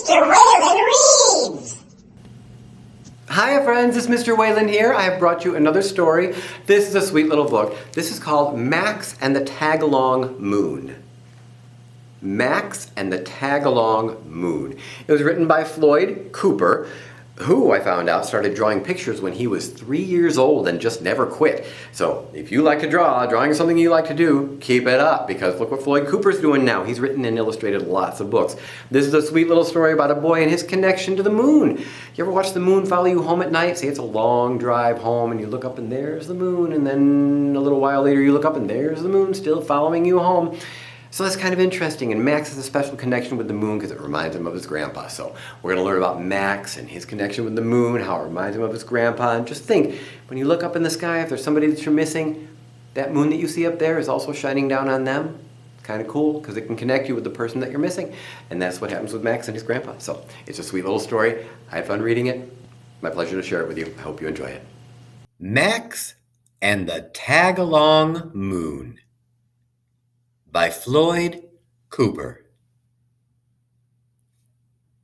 Mr. Whalen reads! Hi friends, it's Mr. Whalen here. I have brought you another story. This is a sweet little book. This is called Max and the Tag-Along Moon. Max and the Tag-Along Moon. It was written by Floyd Cooper, who I found out started drawing pictures when he was 3 years old and just never quit. So if you like to draw, drawing is something you like to do, keep it up, because look what Floyd Cooper's doing now. He's written and illustrated lots of books. This is a sweet little story about a boy and his connection to the moon. You ever watch the moon follow you home at night? Say it's a long drive home and you look up and there's the moon, and then a little while later you look up and there's the moon still following you home. So that's kind of interesting, and Max has a special connection with the moon because it reminds him of his grandpa. So we're going to learn about Max and his connection with the moon, how it reminds him of his grandpa. And just think, when you look up in the sky, if there's somebody that you're missing, that moon that you see up there is also shining down on them. It's kind of cool because it can connect you with the person that you're missing. And that's what happens with Max and his grandpa. So it's a sweet little story. I had fun reading it. My pleasure to share it with you. I hope you enjoy it. Max and the Tag-Along Moon by Floyd Cooper.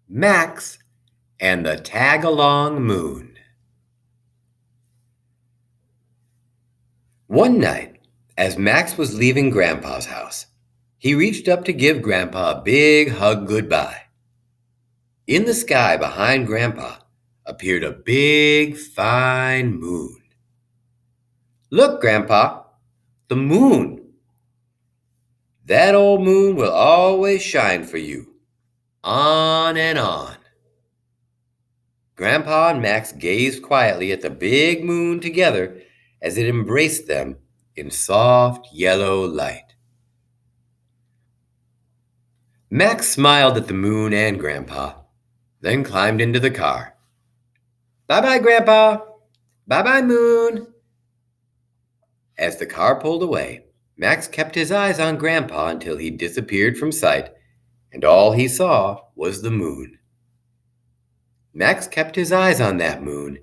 Max and the Tag-Along Moon. One night, as Max was leaving Grandpa's house, he reached up to give Grandpa a big hug goodbye. In the sky behind Grandpa appeared a big, fine moon. "Look, Grandpa, the moon. That old moon will always shine for you, on and on." Grandpa and Max gazed quietly at the big moon together as it embraced them in soft yellow light. Max smiled at the moon and Grandpa, then climbed into the car. "Bye-bye, Grandpa. Bye-bye, moon." As the car pulled away, Max kept his eyes on Grandpa until he disappeared from sight, and all he saw was the moon. Max kept his eyes on that moon,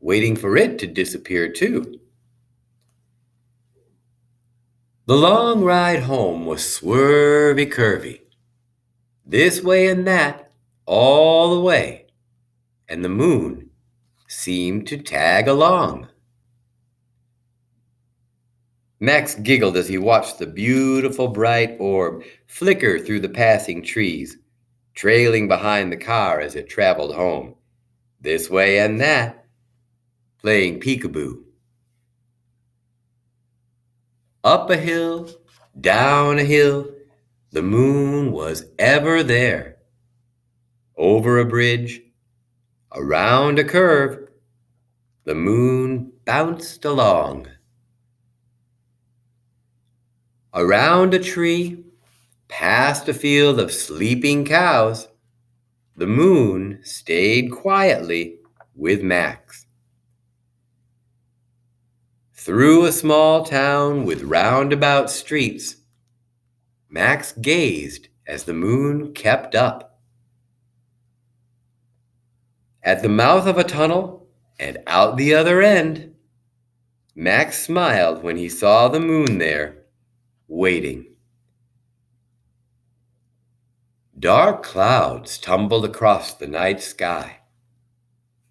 waiting for it to disappear too. The long ride home was swervy-curvy, this way and that, all the way, and the moon seemed to tag along. Max giggled as he watched the beautiful bright orb flicker through the passing trees, trailing behind the car as it traveled home, this way and that, playing peekaboo. Up a hill, down a hill, the moon was ever there. Over a bridge, around a curve, the moon bounced along. Around a tree, past a field of sleeping cows, the moon stayed quietly with Max. Through a small town with roundabout streets, Max gazed as the moon kept up. At the mouth of a tunnel and out the other end, Max smiled when he saw the moon there, waiting. Dark clouds tumbled across the night sky.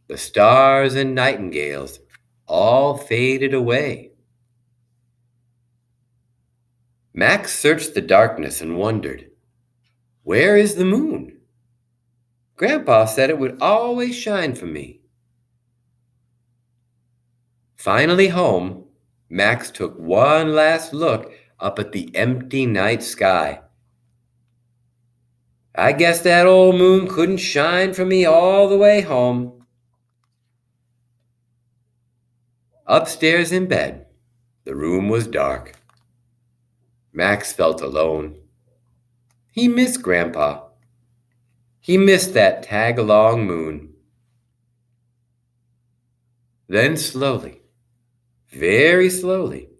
The stars and nightingales all faded away. Max searched the darkness and wondered, "Where is the moon? Grandpa said it would always shine for me." Finally home, Max took one last look up at the empty night sky. "I guess that old moon couldn't shine for me all the way home." Upstairs in bed, the room was dark. Max felt alone. He missed Grandpa. He missed that tag-along moon. Then slowly, very slowly,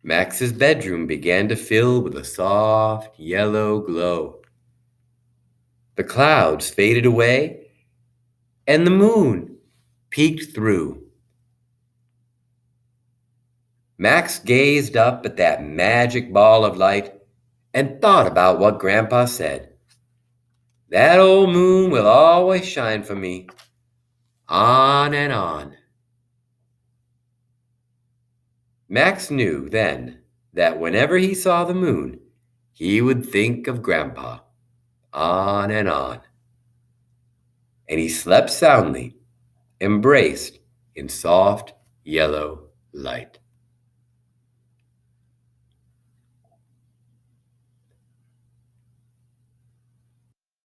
Max's bedroom began to fill with a soft yellow glow. The clouds faded away, and the moon peeked through. Max gazed up at that magic ball of light and thought about what Grandpa said. That old moon will always shine for me, on and on. Max knew then that whenever he saw the moon, he would think of Grandpa, on and on. And he slept soundly, embraced in soft yellow light.